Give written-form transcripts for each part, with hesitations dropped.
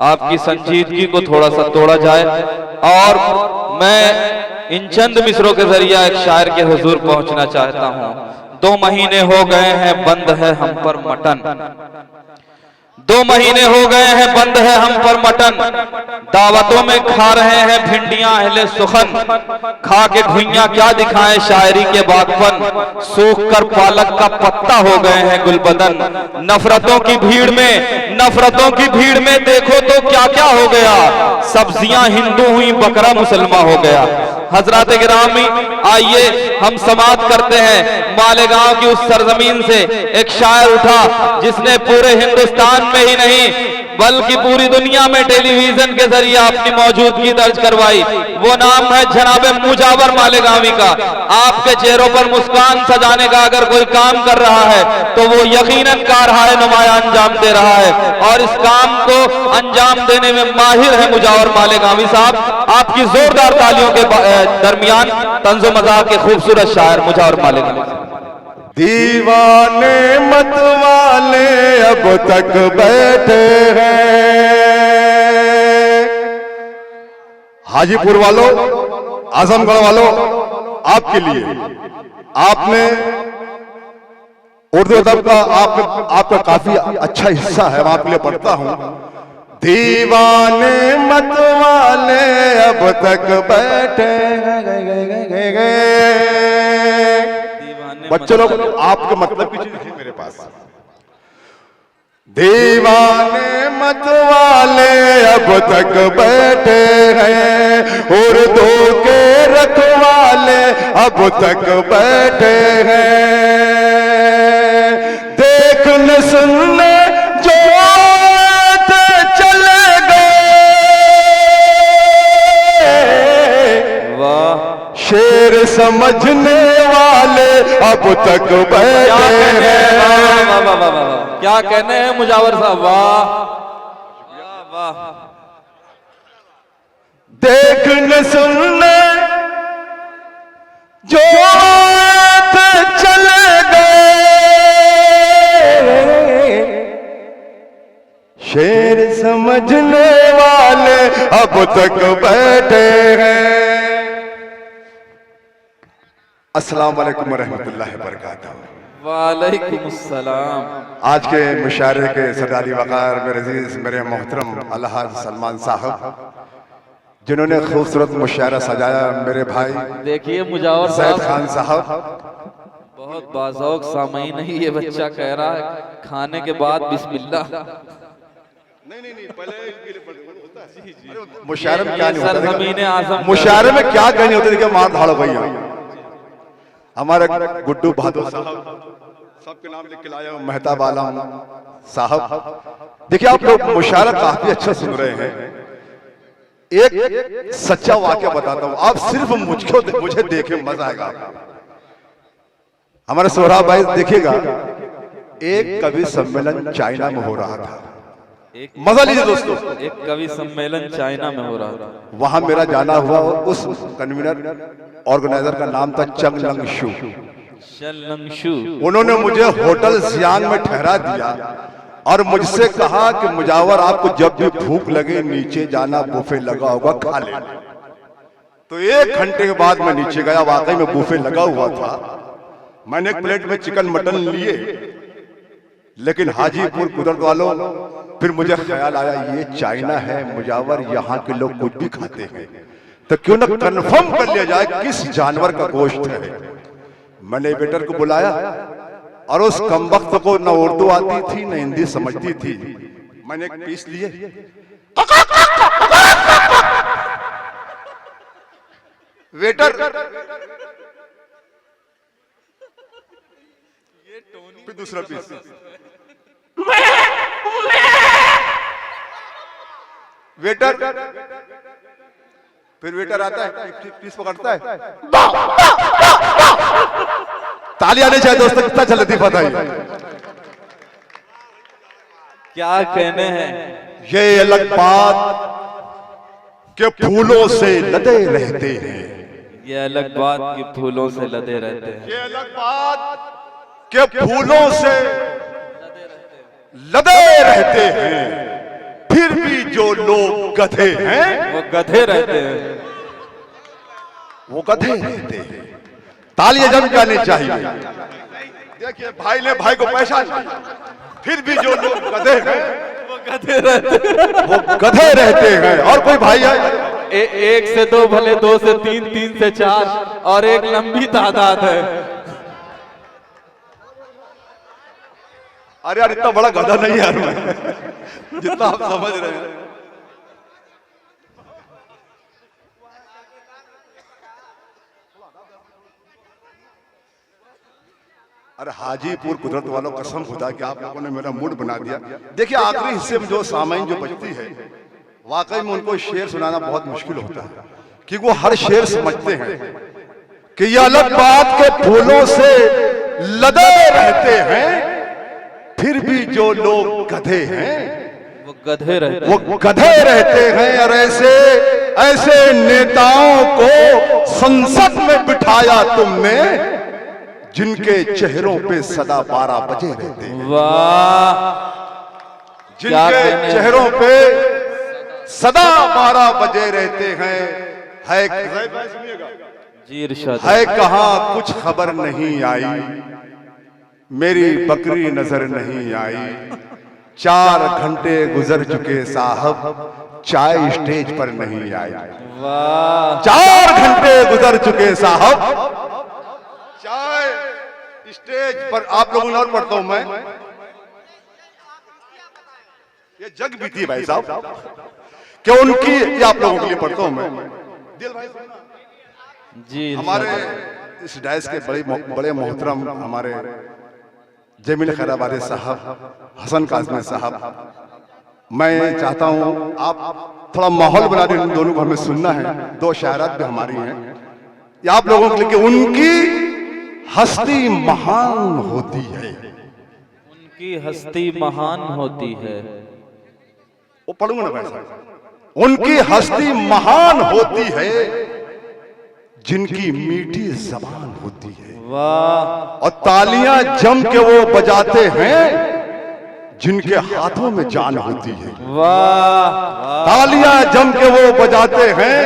आपकी संजीदगी को थोड़ा सा तोड़ा जाए और मैं इन चंद मिसरों के जरिए एक शायर के हुजूर पहुंचना चाहता हूं। 2 महीने हो गए हैं बंद है हम पर मटन, 2 महीने हो गए हैं बंद है हम पर मटन, दावतों में खा रहे हैं भिंडियां अहले सुखन, खा के भुइयां क्या दिखाएं शायरी के बागपन, सूख कर पालक का पत्ता हो गए हैं गुलबदन, नफरतों की भीड़ में देखो तो क्या क्या हो गया, सब्जियां हिंदू हुई बकरा मुसलमान हो गया। हजरात गिरामी, आइए हम समाप्त करते हैं। मालेगांव की उस सरजमीन से एक शायर उठा जिसने पूरे हिंदुस्तान में ही नहीं बल्कि पूरी दुनिया में टेलीविजन के जरिए अपनी मौजूदगी दर्ज करवाई। वो नाम है जनाबे मुजावर मालेगांवी का। आपके चेहरों पर मुस्कान सजाने का अगर कोई काम कर रहा है तो वो यकीनन कारहाय नुमाया अंजाम दे रहा है और इस काम को अंजाम देने में माहिर है मुजावर मालेगांवी साहब। आपकी जोरदार तालियों के दरमियान तंज़ो मज़ाक के खूबसूरत शायर मुजावर मालेगांवी। दीवाने मत वाले अब तक बैठे हैं, हाजीपुर वालों, आजमगढ़ वालों, आपके लिए आपने उर्दू अदब का आपका काफी अच्छा हिस्सा है, मैं आपके लिए पढ़ता हूं। दीवाने मत वाले अब तक बैठे हैं। बच्चों लोग आपके मतलब की चीज है मेरे पास। दीवाने मत वाले अब तक बैठे हैं, उर्दू के रखवाले अब तक बैठे हैं, देखने सुनने जो चले गए, वाह, शेर समझने वाले अब तक बैठे हैं। क्या कहने हैं मुजावर साहब, वाह वाह। देखने सुनने जो चले गए, शेर समझने वाले अब तक बैठे हैं। अस्सलाम वालेकुम वरहमतुल्लाहि वबरकातुहू। वालेकुम अस्सलाम। आज के मुशायरे के सरदारी वकार मेरे अजीज मेरे मोहतरम अलहाज सलमान साहब, जिन्होंने खूबसूरत मुशायरा सजाया, मेरे भाई देखिए मुजावर सैयद खान साहब, बहुत बाज़ौक़ सामईन है। ये बच्चा कह रहा है खाने के बाद बिस्मिल्लाह। नहीं पहले मुशायरे में क्या नहीं होता, मुशायरे में क्या कहनी होती है, मार धाड़ो भैया। हमारे गुड्डू बहादुर साहब सबके नाम लिख के लाया, मेहताब आलम साहब। देखिए आप लोग मुशायरा काफी अच्छा सुन रहे हैं। एक सच्चा वाकया बताता हूं, आप सिर्फ मुझे देखे मजा आएगा। हमारे सोहराब भाई देखिएगा, एक कवि सम्मेलन चाइना में हो रहा था, मजा लीजिए दोस्तों। एक कवि सम्मेलन चाइना में हो रहा था, वहां मेरा जाना हुआ। उस कन्वीनर ऑर्गेनाइजर का नाम था चंग लंग शू। उन्होंने मुझे होटल जियांग में ठहरा दिया और मुझसे कहा कि मुजावर आपको जब भी भूख लगे नीचे जाना, बुफे लगा होगा, खा लेना। तो 1 घंटे के बाद मैं नीचे गया, वाकई में बुफे लगा हुआ था। मैंने एक प्लेट में चिकन मटन लिए, लेकिन हाजीपुर कुदरत वालों, फिर मुझे ख्याल आया ये चाइना है मुजावर, यहाँ के लोग कुछ भी खाते हैं, तो क्यों ना कंफर्म कर लिया जाए किस जानवर का गोश्त है। मैंने वेटर को बुलाया और उस कमबख्त को न उर्दू आती थी न हिंदी समझती थी। मैंने एक पीस लिए, वेटर फिर दूसरा पीस, वेटर फिर वेटर आता है, पीस पकड़ता है। तालियां आने चाहिए दोस्तों, कितना अच्छा लतीफ बताइए। क्या कहने हैं। ये अलग बात के फूलों से लदे रहते हैं, ये अलग बात के फूलों से लदे रहते हैं, ये अलग बात के फूलों से लदे रहते हैं, फिर भी जो लोग गधे हैं वो गधे रहते हैं। वो गधे रहते हैं। तालियां जम जानी चाहिए। देखिए भाई ने भाई को पहचान लिया। फिर भी जो लोग गधे हैं वो गधे रहते हैं। वो गधे रहते हैं। और कोई भाई है? एक से दो भले, दो से तीन, तीन से चार, और एक लंबी तादाद है। अरे यार इतना बड़ा गधा नहीं यार मैं, जितना आप समझ रहे हैं। अरे हाजीपुर कुदरत वालों, कसम खुदा कि आप लोगों ने मेरा मूड बना दिया। देखिए आखिरी हिस्से में जो सामाइन जो बचती है, वाकई में उनको शेर सुनाना बहुत मुश्किल होता है, क्योंकि वो हर शेर समझते हैं कि ये अलग बात के फूलों से लदे रहते हैं, फिर भी जो लोग गधे हैं वो गधे रहते हैं। वो गधे रहते हैं। और ऐसे नेताओं को संसद में बिठाया तुमने, जिनके चेहरों पे सदा 12 बजे रहते हैं। वाह, जिनके चेहरों पे सदा 12 बजे रहते हैं। है जी इरशाद। है कहाँ कुछ खबर नहीं आई, मेरी बकरी नजर नहीं आई। 4 घंटे गुजर चुके साहब, चाय स्टेज पर नहीं आई। वाह, 4 घंटे गुजर चुके साहब, चाय स्टेज पर। आप लोगों ने और पढ़ता हूं मैं, ये जग बीती है भाई साहब, कि उनकी, ये आप लोगों के लिए पढ़ता हूं मैं। दिल भाई जी हमारे इस डायस के बड़े मोहतरम हमारे जमील खैराबादी साहब, हसन काज़मी साहब, मैं चाहता हूं आप थोड़ा माहौल बना दें। इन दोनों को हमें सुनना है। 2 शायरात भी हमारी हैं, ये आप लोगों के लिए, कि उनकी हस्ती महान होती है। उनकी हस्ती महान होती है। वो पढ़ूंगा ना भाई साहब। उनकी हस्ती महान होती है, जिनकी मीठी जबान होती है। वाह, और तालियां जम के वो बजाते हैं, जिनके हाथों में जान होती है। वाह, तालियां जम के वो बजाते हैं।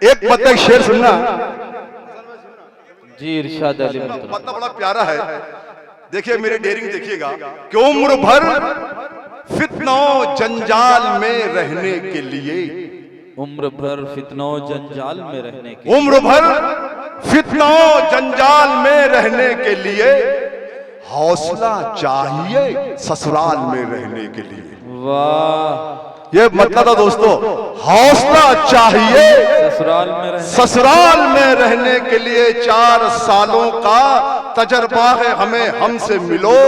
एक मतलब शेर सुनना, जी इरशाद अली। मतलब बड़ा प्यारा है। देखिए मेरी डेयरिंग देखिएगा कि उम्र भर फितनों जंजाल में रहने के लिए, उम्र भर फितनों जंजाल में रहने के, उम्र भर फितनों जंजाल में रहने के लिए, हौसला चाहिए ससुराल में रहने के लिए। वाह, ये मतलब था दोस्तों, हौसला चाहिए ससुराल में रहने के लिए। 4 सालों का तजर्बा है हमें, हमसे मिलो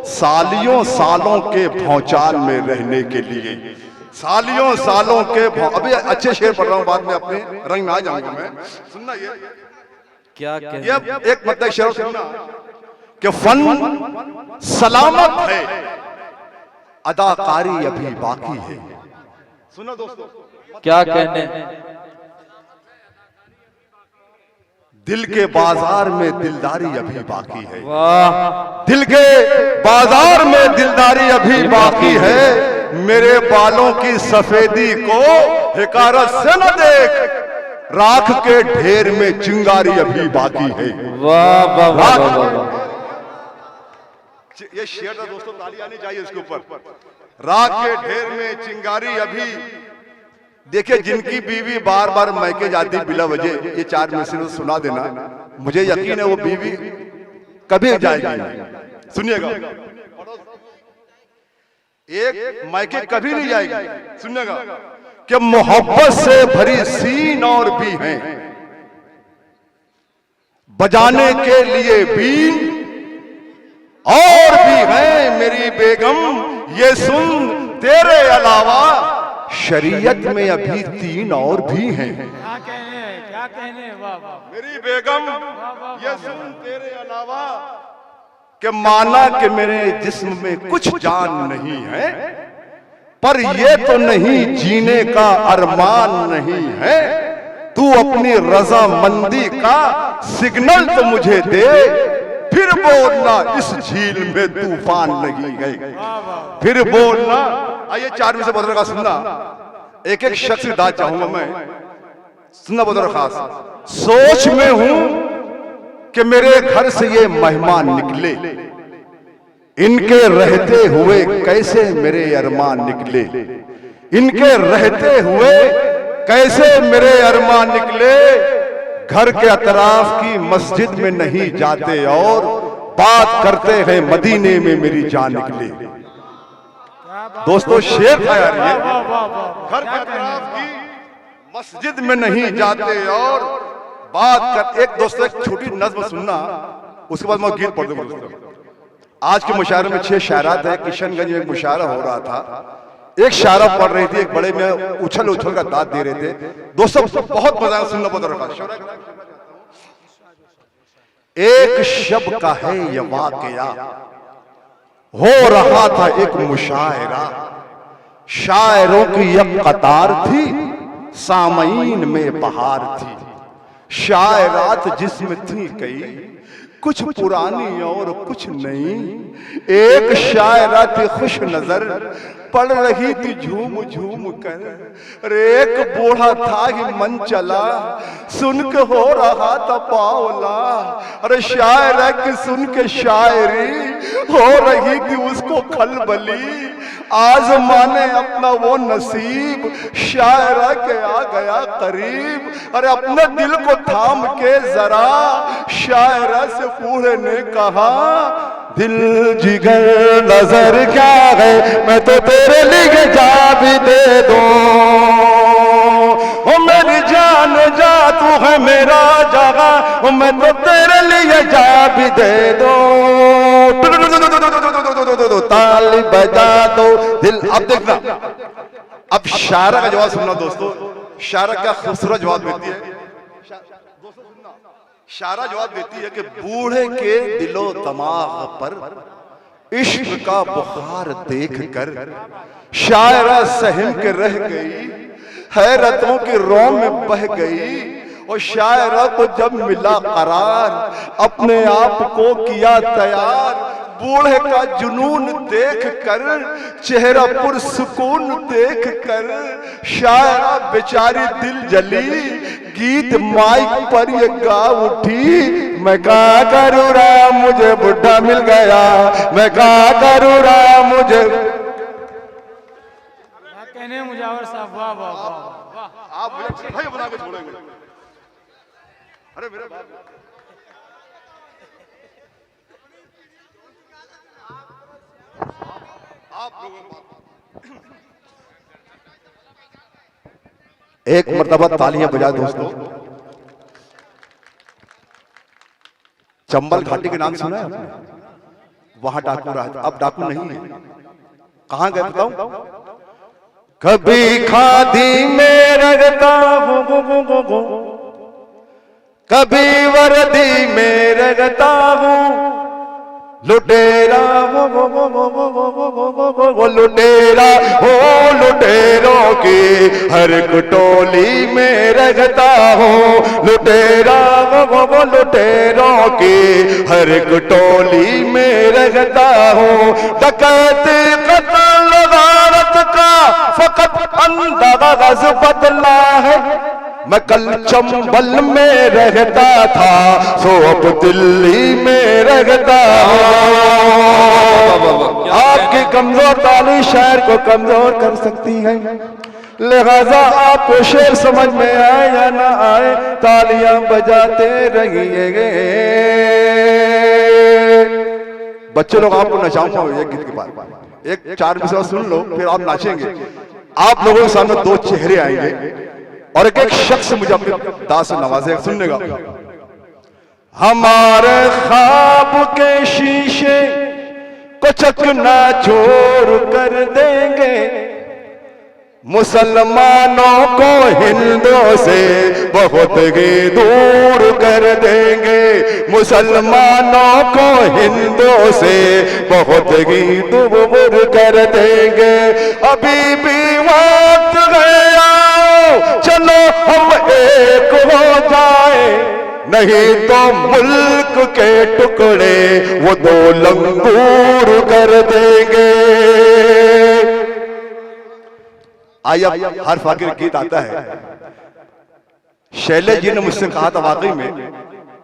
सालियों सालों के भौचाल में रहने के लिए। सालियों सालों के अभी अच्छे शेर पढ़ रहा हूं, बाद में अपने रंग में आ जाऊंगा मैं। सुनना ये क्या ये एक मतलब शेर सुनना कि फन सलामत है, अदाकारी अभी बाकी है। सुना दोस्तों, क्या कहने। दिल के बाजार में दिलदारी अभी बाकी है। वाह, दिल के बाजार में दिलदारी अभी बाकी है। मेरे बालों की सफेदी को हिकारत से न देख, राख के ढेर में चिंगारी अभी बाकी है। वाह, वाह, वाह, वाह। ये शेर था दोस्तों, ताली आनी चाहिए इसके ऊपर। राख के ढेर में चिंगारी अभी। देखिए जिनकी बीवी बार बार मैके जाती बिला वजह, ये 4 में से सुना देना, मुझे यकीन है वो बीवी कभी जाएगी। सुनिएगा, एक मैके कभी नहीं जाएगी। सुनिएगा कि मोहब्बत से भरी सीन और भी हैं, बजाने के लिए बीन और भी हैं मेरी बेगम, ये सुन तेरे अलावा शरीयत में अभी 3 और भी हैं। क्या कहने वाह वाह। मेरी बेगम ये सुन तेरे अलावा, कि माना कि मेरे जिस्म में कुछ जान नहीं है, पर ये तो नहीं जीने का अरमान नहीं है। तू अपनी रजामंदी का सिग्नल तो मुझे दे, फिर बोलना इस झील में तूफान लगी गई। फिर बोलना आइए 4 में से बदल का सुनना, एक एक शख्स की दाद चाहूंगा मैं, सुनना बदल खास। सोच में हूं कि मेरे घर से ये मेहमान निकले, इनके रहते हुए कैसे मेरे अरमान निकले, इनके रहते हुए कैसे मेरे अरमान निकले। घर के अतराफ की मस्जिद में नहीं जाते और बात करते हैं मदीने में मेरी जान निकले। दोस्तों शेर था यार ये, घर के अतराफ की मस्जिद में नहीं जाते और बात कर। एक दोस्तों एक छोटी नज्म सुनना, उसके बाद मैं गीत पढ़ दूंगा दोस्तों। आज के मुशायरे में 6 शायरात है। किशनगंज में एक मुशायरा हो रहा था, एक शायरा पढ़ रही थी, एक बड़े में उछल उछल का दाद दे रहे थे। दोस्तों बहुत मजा आया, सुनना पड़ रहा। एक शब का है ये वाकया, हो रहा था एक मुशायरा, शायरों की एक कतार थी, सामईन में बहार थी। शायरात जिसमें थी कई, कुछ पुरानी और कुछ नई। एक शायरा थी खुश नजर, पढ़ रही थी झूम झूम कर। अरे एक बूढ़ा था ही मन चला, सुन के हो रहा था पावला। अरे शायरा की सुन के शायरी हो रही थी उसको खलबली। आज माने अपना वो नसीब, शायरा के आ गया करीब। अरे अपने दिल को थाम के जरा, शायरा से बूढ़े ने कहा, दिल जिगर नजर क्या है, मैं तो तेरे लिए जा भी दे दूं। ओ मेरी जान जा, तू है मेरा जगह, मैं तो तेरे लिए जा भी दे दूं। ताली बजा दो दिल। अब देखना, अब शायरा का जवाब सुनना दोस्तों, शायरा क्या खूबसूरत जवाब देती है। शायरा जवाब देती है कि बूढ़े के दिलो दिमाग पर इश्क का बुखार देखकर शायरा सहम के रह गई, हैरतों की रौ में बह गई। और शायरा को जब मिला करार, अपने आप को किया तैयार। बूढ़े का जुनून देख कर, चेहरा पुरसुकून देख कर, शायरा बेचारी दिल जली, गीत माइक पर ये गा उठी। मैं क्या करूँ रा, मुझे बुढ़ा मिल गया, मैं क्या करूँ रा, मुझे। कहने मुजावर साहब, वाह वाह वाह वाह, आप मुझे भाई बना के छोड़ेंगे। अरे मेरे आप लोगों, एक मर्तबा तालियां बजा दोस्तों। चंबल घाटी के नाम सुना है आपने? वहां डाकू रहा था, अब डाकू नहीं है। कहां गए बताऊं? कभी खादी में रगता हूं, कभी वर्दी में रगता हूं, लुटेरा वो लुटेरा हो, लुटेरों की हर टोली में रगता हूँ। लुटेरा वो लुटेरों की हर टोली में रगता हूँ। डकैती कत्ल गारत का फकत अंदाज बदला है। मैं कल चंबल में रहता था, सो अब दिल्ली में रहता हूँ। आपकी कमजोर ताली शायर को कमजोर कर सकती है, लिहाजा आपको शेर समझ में आए या ना आए, तालियां बजाते रहिएगा। बच्चे लोग आपको नचाऊंगा एक गीत के बाद, एक 4 मिसरा सुन लो, फिर आप नाचेंगे। आप लोगों के सामने 2 चेहरे आएंगे और एक एक शख्स मुझे अपने दास से नवाजेगा। सुनने का, हमारे ख्वाब के शीशे को चकनाचूर कर देंगे, मुसलमानों को हिंदुओं से बहुत ही दूर कर देंगे। मुसलमानों को हिंदुओं से बहुत ही दूर कर देंगे। अभी भी वक्त गया, चलो हम एक हो जाए, नहीं तो मुल्क के टुकड़े वो 2 लंगूर कर देंगे। आइए अब हर फाकिर गीत आता है। शैलेश जी ने मुझसे कहा था वाकई में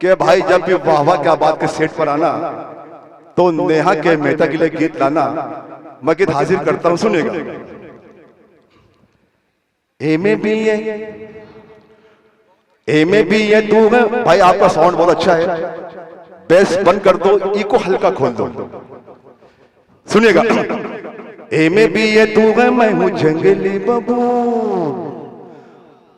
कि भाई जब भी वाह वाह क्या बात के सेट पर आना तो नेहा के मेहता के लिए गीत लाना। मैं गीत हाजिर करता हूं, सुनिएगा। ए में भी ये तू है भाई, आपका साउंड बहुत अच्छा है, बेस बंद कर दो, इको हल्का खोल दो, सुनिएगा। ए में भी ये तू है, मैं हूं जंगली बबून,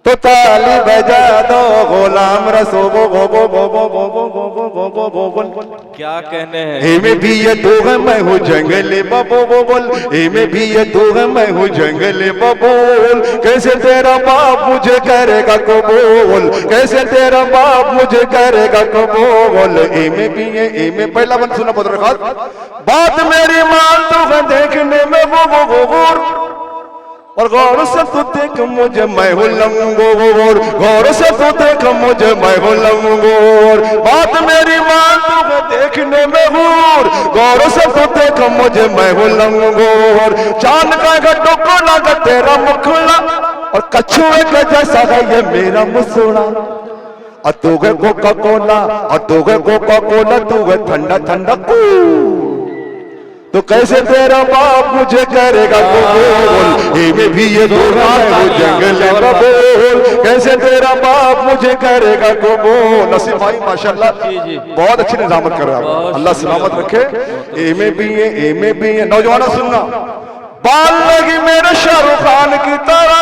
तो ताली बजा दो गुलाम रसो गो गो गो गो गो गो गो गो गो गो गो गो गो। क्या कहने हैं? ए में भी ये तू है, मैं हूं जंगली बबून, ए में भी ये तू है, मैं हूं जंगली बबून। कैसे तेरा बाप मुझे करेगा कबूल, कैसे तेरा बाप मुझे करेगा कबूल। ए में भी ये, ए में पहला बंद सुना पत्र खास बात मेरी मान तू है देखने में वो और गौर से तू देख मुझे मैं हूं लंगोर, गौर से तू देख मुझे मैं हूं लंगोर। बात मेरी मान तू है देखने में हूर, गौर से तू देख मुझे मैं हूं लंगोर। चांद का टुकड़ा का तेरा मुखड़ा और कछुए के जैसा है ये मेरा मुसड़ा। और तू है कोका कोला, और तू है कोका कोला, तू है ठंडा ठंडा कूल। तो कैसे तेरा बाप मुझे करेगा कबूल, ए में भी ये तू है, मैं हूं जंगली बबून। कैसे तेरा बाप मुझे करेगा कबूल। नसीम भाई माशाल्लाह बहुत अच्छी निजामत कर रहा है, अल्लाह सलामत रखे। ए में भी ये, ए में भी ये। नौजवान सुनना, बाल लगी मेरे शाहरुख खान की तरह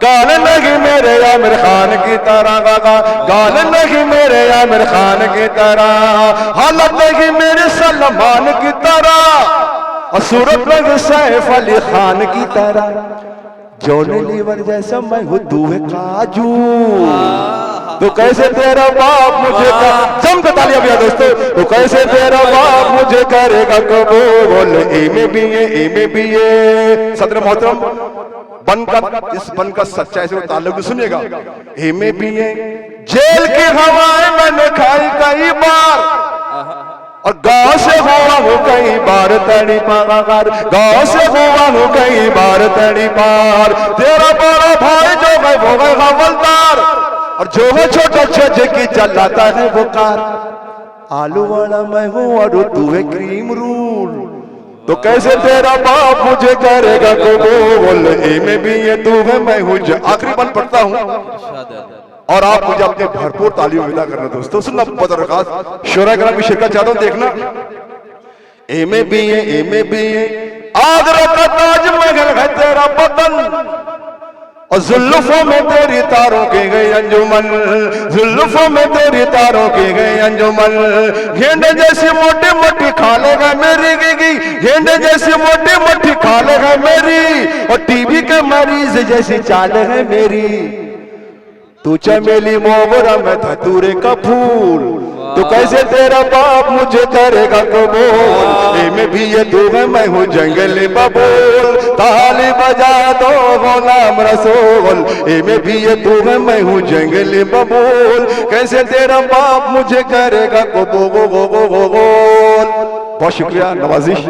गाने लगी मेरे आमिर खान की तरह, गाने लगी मेरे आमिर खान की तरह। हालत लगी मेरे सलमान की तरह, और सूरत लगी सैफ अली खान की तरह। जॉनी लीवर जैसा मैं हूँ, तू है काजू। तो कैसे तेरा बाप मुझे जम के तालियां भैया दोस्तों। तो कैसे तेरा बाप मुझे करेगा कबूल। ए में भी ये, ए में भी ये। सदर मोहतरम बनकर इस बनकर सच्चाई से ताल्लुक सुनिएगा। ए में भी ये, जेल की हवाएं मैंने खाई कई बार, और गांव से हुआ हूं कई बार तड़ी पार, गांव से हुआ हूं कई बार तड़ी पार। तेरा बड़ा भाई जो है वो है हवलदार, और जो है छोटा छोटे की चलाता है वो कार। आलू वाला मैं हूं और तू है क्रीम रूल। तो कैसे तेरा बाप मुझे करेगा कबूल। ए में भी ये तू है, मैं हूं आखिरी बंद पढ़ता हूं और आप मुझे अपने भरपूर तालियों विदा करना दोस्तों। सुनना बदरखास शोरा कराम की शिरकत चाहता हूं, देखना। ए में भी ये, ए में भी ये। आगरा का ताजमहल है तेरा बदन, और जुल्फों में तेरी तारों की गई अंजुमन, जुल्फों में तेरी तारों की गई अंजुमन। गेंडे जैसी मोटी मोटी खालेगा मेरी गिगी, गेंडे जैसी मोटी मोटी खालेगा मेरी, और टीबी के मरीज जैसी चाल है मेरी। तू चमेली मोगरा मैं धतूरे का फूल। तो कैसे तेरा बाप मुझे करेगा कबूल। ए में भी ये तू है, मैं हूं जंगली बबूल। ताली बजा दो गुलाम रसूल। ए में भी ये तू है, मैं हूं जंगली बबूल। कैसे तेरा बाप मुझे करेगा कबूल। बहुत शुक्रिया, नवाजिश।